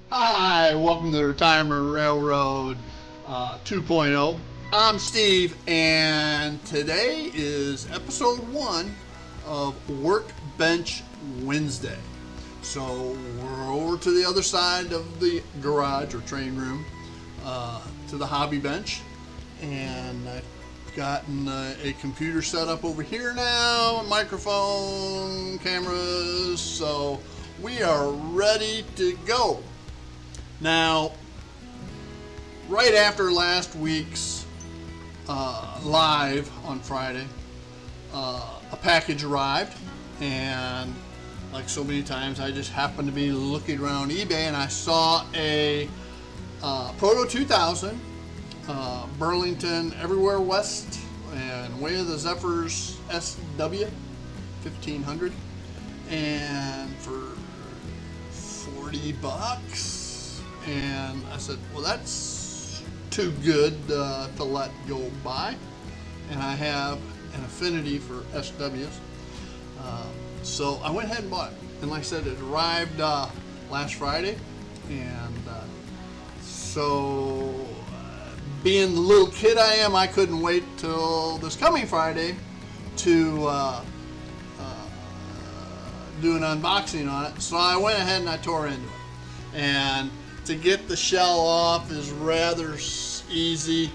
Hi, welcome to the Retirement Railroad 2.0. I'm Steve, and today is episode 1 of Workbench Wednesday. So we're over to the other side of the garage or train room, to the hobby bench, and I've gotten a computer set up over here now, microphone, cameras, so we are ready to go. Now, right after last week's live on Friday, a package arrived, and like so many times, I just happened to be looking around eBay and I saw a Proto 2000 Burlington Everywhere West and Way of the Zephyrs SW 1500, and for $40. And I said, well, that's too good to let go by. And I have an affinity for SWs. So I went ahead and bought it. And like I said, it arrived last Friday. And being the little kid I am, I couldn't wait till this coming Friday to do an unboxing on it. So I went ahead and I tore into it. And to get the shell off is rather easy.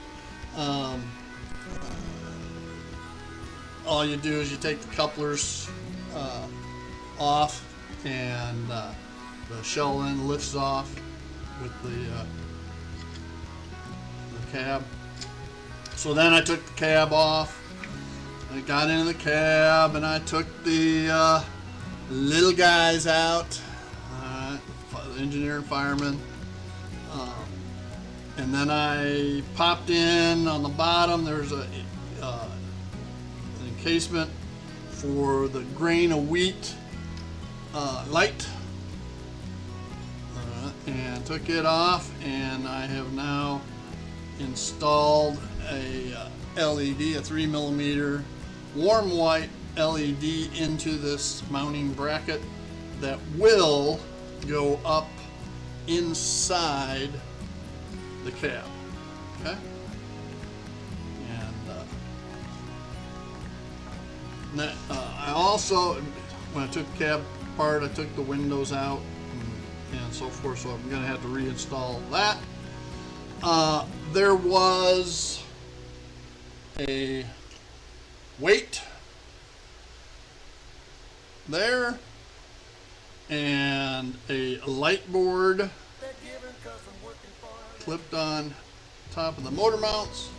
All you do is you take the couplers off, and the shell then lifts off with the cab. So then I took the cab off. I got into the cab and I took the little guys out, the engineer and fireman. And then I popped in on the bottom. There's an encasement for the grain of wheat light, and took it off, and I have now installed a LED, a 3mm warm white LED into this mounting bracket that will go up inside the cab. Okay, and I also, when I took the cab apart, I took the windows out and so forth, so I'm going to have to reinstall that. There was a weight there and a light board clipped on top of the motor mounts.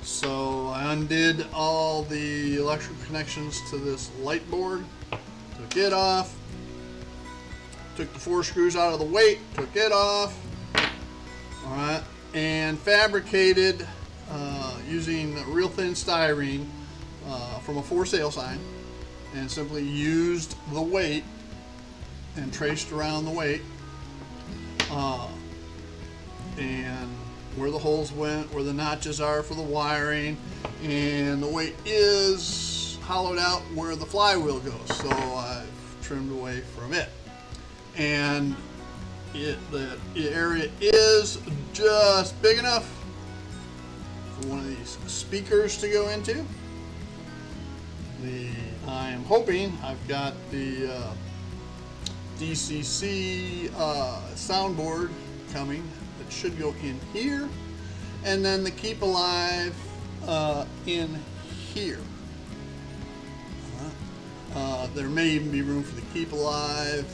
So I undid all the electrical connections to this light board, took it off, took the 4 screws out of the weight, took it off, alright, and fabricated using real thin styrene from a for sale sign, and simply used the weight and traced around the weight, and where the holes went, where the notches are for the wiring, and the weight is hollowed out where the flywheel goes, so I've trimmed away from it. And the area is just big enough for one of these speakers to go into. I am hoping I've got the DCC soundboard coming. It should go in here, and then the Keep Alive in here. There may even be room for the Keep Alive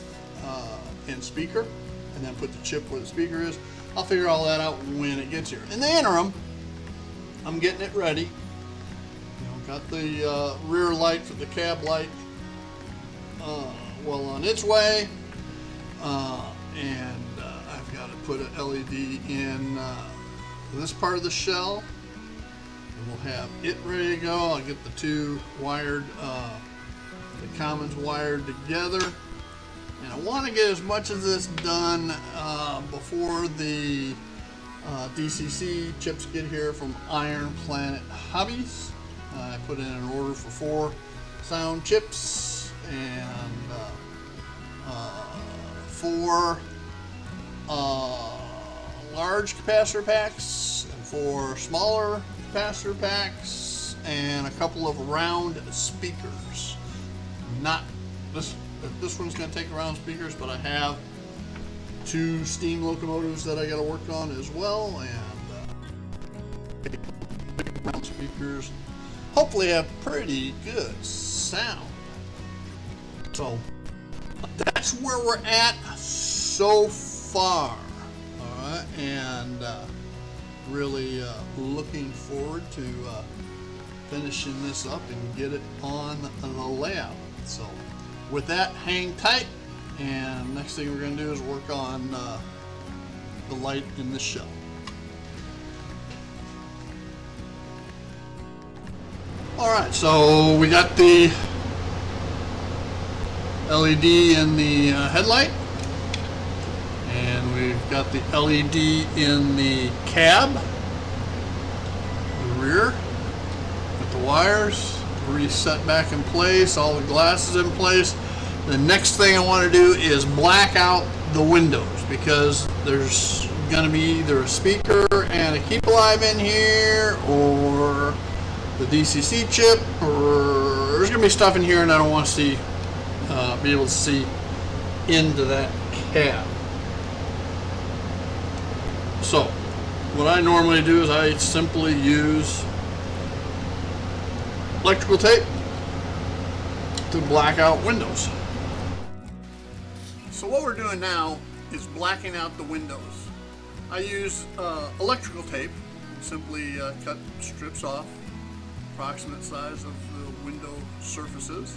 and speaker, and then put the chip where the speaker is. I'll figure all that out when it gets here. In the interim, I'm getting it ready. Got the rear light for the cab light well on its way, and I've got to put an LED in this part of the shell, and we'll have it ready to go. I'll get the 2 wired, the commons wired together, and I want to get as much of this done before the DCC chips get here from Iron Planet Hobbies. I put in an order for 4 sound chips and 4 large capacitor packs and 4 smaller capacitor packs, and a couple of round speakers. Not this one's going to take round speakers, but I have 2 steam locomotives that I got to work on as well, and round speakers hopefully have pretty good sound. So that's where we're at so far. All right, and really looking forward to finishing this up and get it on the layout. So with that, hang tight, and next thing we're going to do is work on the light in the shell. Alright, so we got the LED in the headlight, and we've got the LED in the cab, the rear, with the wires reset back in place, all the glasses in place. The next thing I want to do is black out the windows, because there's going to be either a speaker and a keep alive in here, or the DCC chip, or there's going to be stuff in here and I don't want to see, be able to see into that cab. So what I normally do is I simply use electrical tape to black out windows. So what we're doing now is blacking out the windows. I use electrical tape, simply cut strips off approximate size of the window surfaces,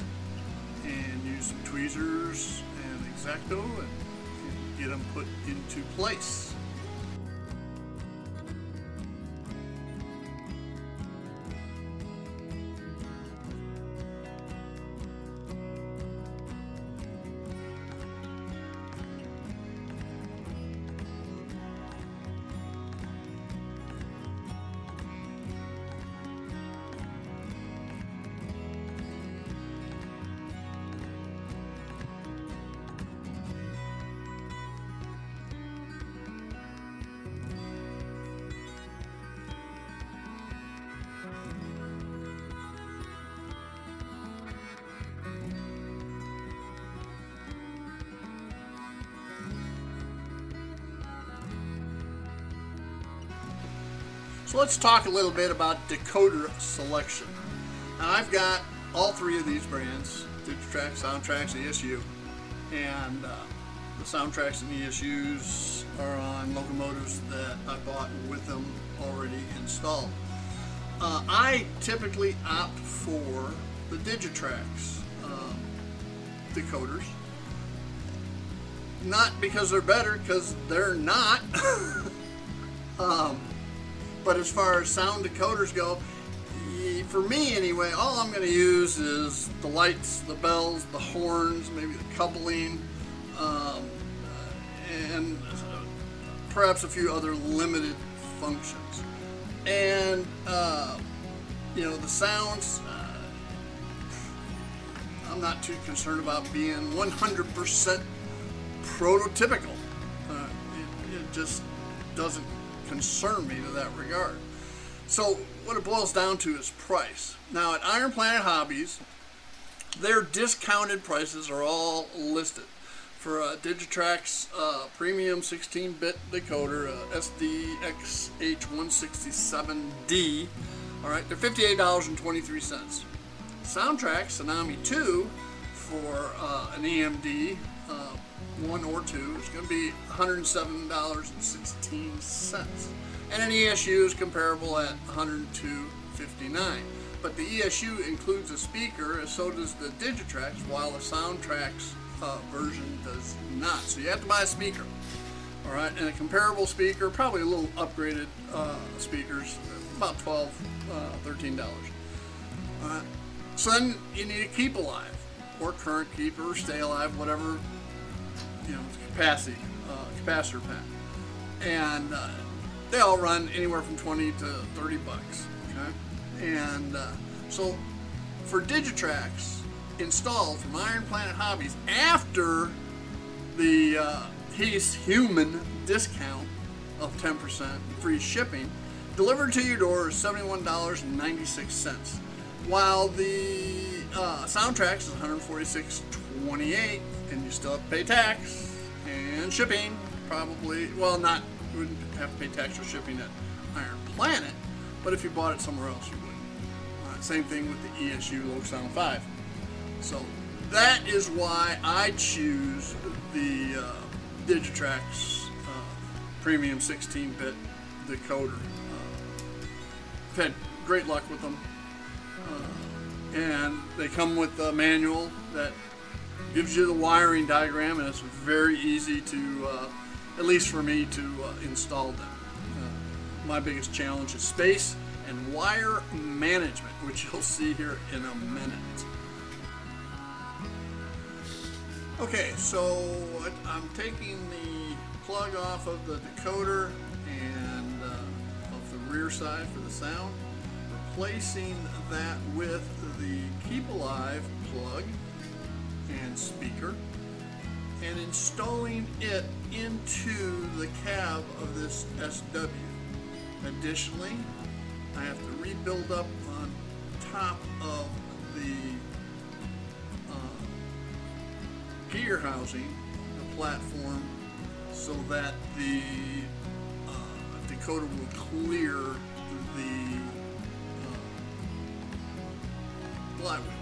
and use some tweezers and X-Acto and get them put into place. So let's talk a little bit about decoder selection. Now I've got all 3 of these brands, Digitrax, Soundtrax, ESU, and the Soundtrax and ESUs are on locomotives that I bought with them already installed. I typically opt for the Digitrax decoders. Not because they're better, because they're not. But as far as sound decoders go, for me anyway, all I'm going to use is the lights, the bells, the horns, maybe the coupling, and perhaps a few other limited functions. And the sounds, I'm not too concerned about being 100% prototypical. It just doesn't concern me to that regard. So what it boils down to is price. Now at Iron Planet Hobbies, their discounted prices are all listed. For a Digitrax premium 16-bit decoder, SDXH167D, all right, they're $58.23. Soundtrax Tsunami 2 for an EMD 1 or 2 is going to be $107.16, and an ESU is comparable at $102.59. But the ESU includes a speaker, and so does the Digitrax, while the Soundtrax version does not. So you have to buy a speaker, all right, and a comparable speaker, probably a little upgraded speakers, about $12, $13. All right. So then you need a keep alive, or current keep, or stay alive, whatever, capacity, capacitor pack, and they all run anywhere from $20 to $30. Okay, and so for Digitrax installed from Iron Planet Hobbies after the human discount of 10% free shipping. Delivered to your door is $71.96, while the soundtracks is $146.28, and you still have to pay tax and shipping. Probably, well, not you wouldn't have to pay tax or shipping at Iron Planet, but if you bought it somewhere else, you would. Same thing with the ESU Low Sound 5. So that is why I choose the Digitrax Premium 16-bit decoder. I've had great luck with them, and they come with a manual that gives you the wiring diagram, and it's very easy to, at least for me, to install them. My biggest challenge is space and wire management, which you'll see here in a minute. Okay, so I'm taking the plug off of the decoder and off the rear side for the sound, replacing that with the Keep Alive plug and speaker, and installing it into the cab of this SW. Additionally, I have to rebuild up on top of the gear housing, the platform, so that the decoder will clear the flywheel.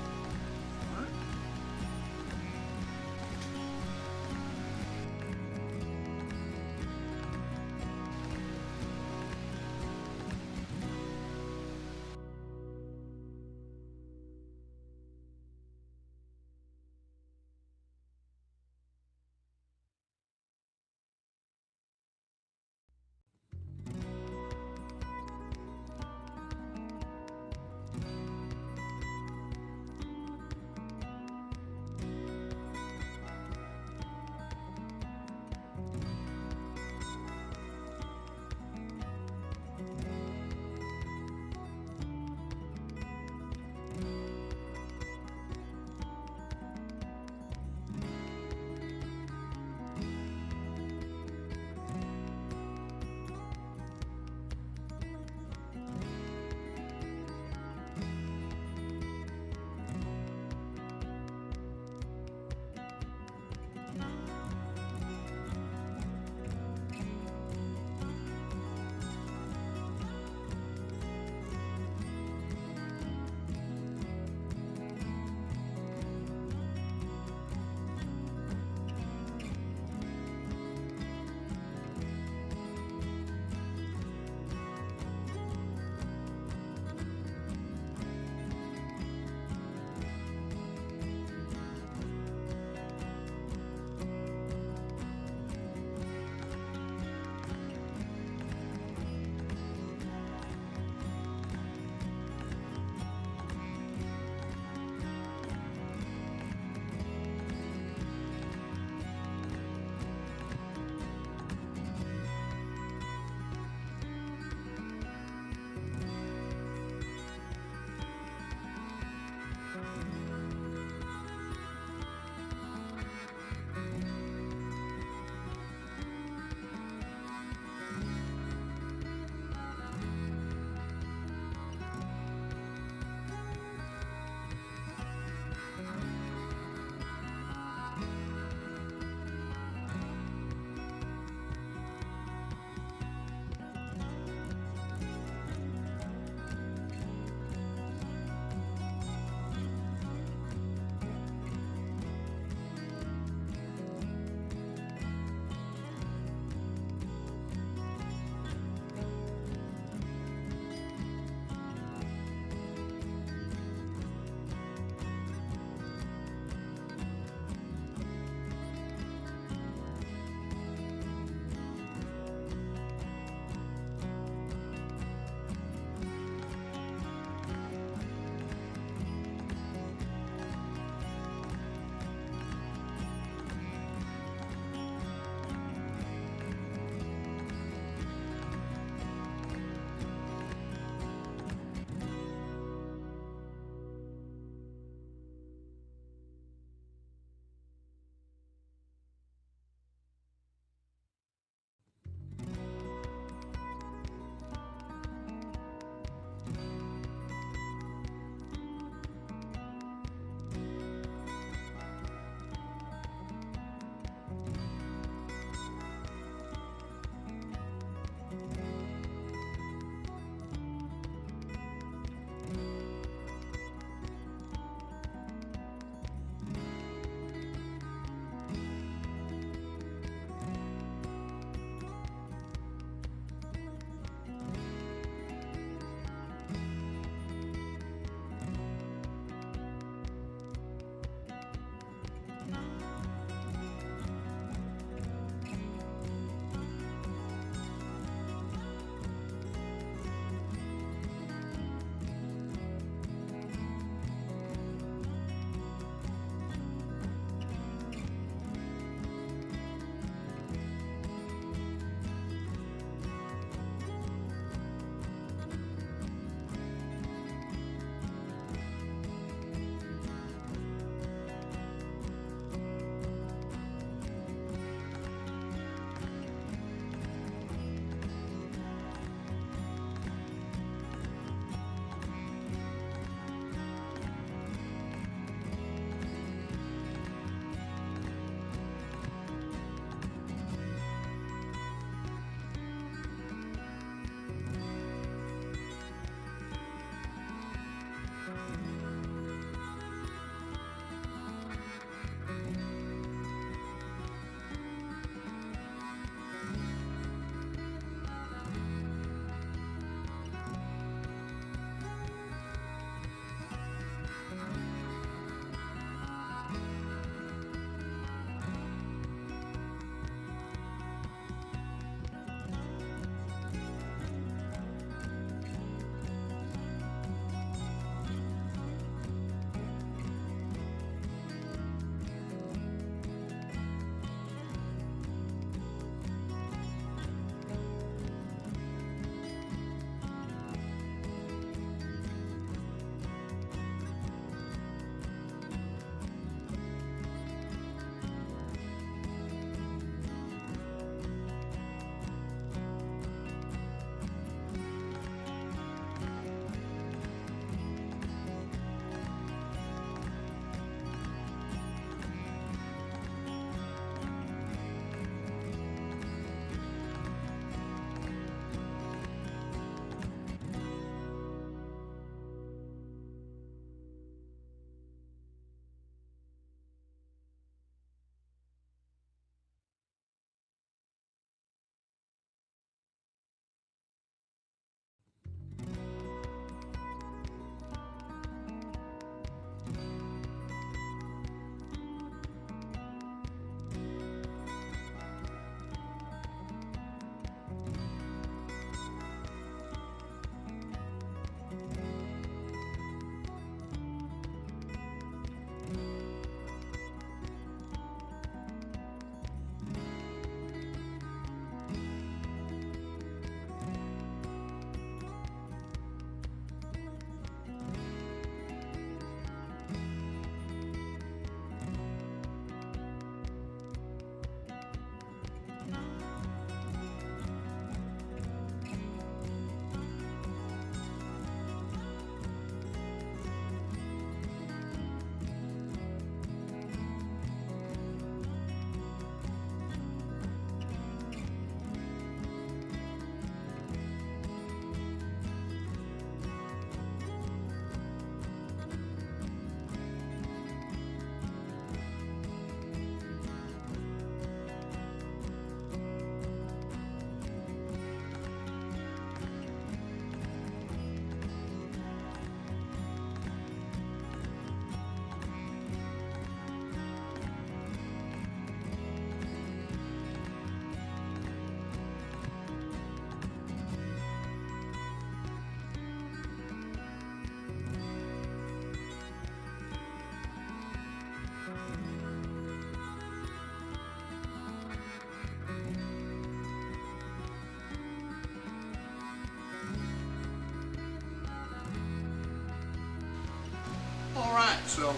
So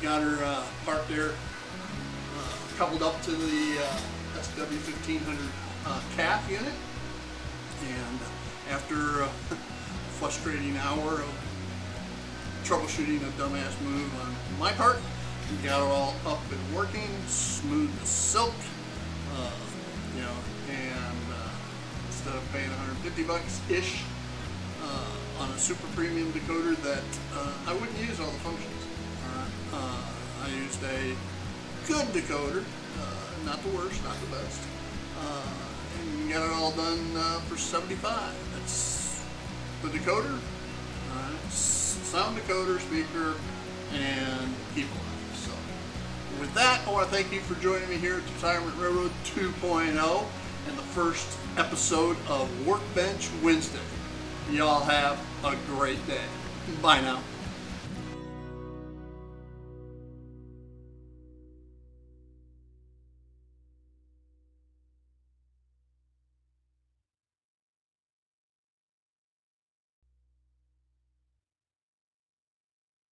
got her parked there, coupled up to the SW1500 calf unit, and after a frustrating hour of troubleshooting a dumbass move on my part, we got it all up and working, smooth as silk, and instead of paying $150-ish on a super premium decoder that I wouldn't use all the functions. I used a good decoder, not the worst, not the best, and got it all done for $75. That's the decoder, sound decoder, speaker, and keyboard. So with that, I want to thank you for joining me here at Retirement Railroad 2.0 and the first episode of Workbench Wednesday. Y'all have a great day. Bye now.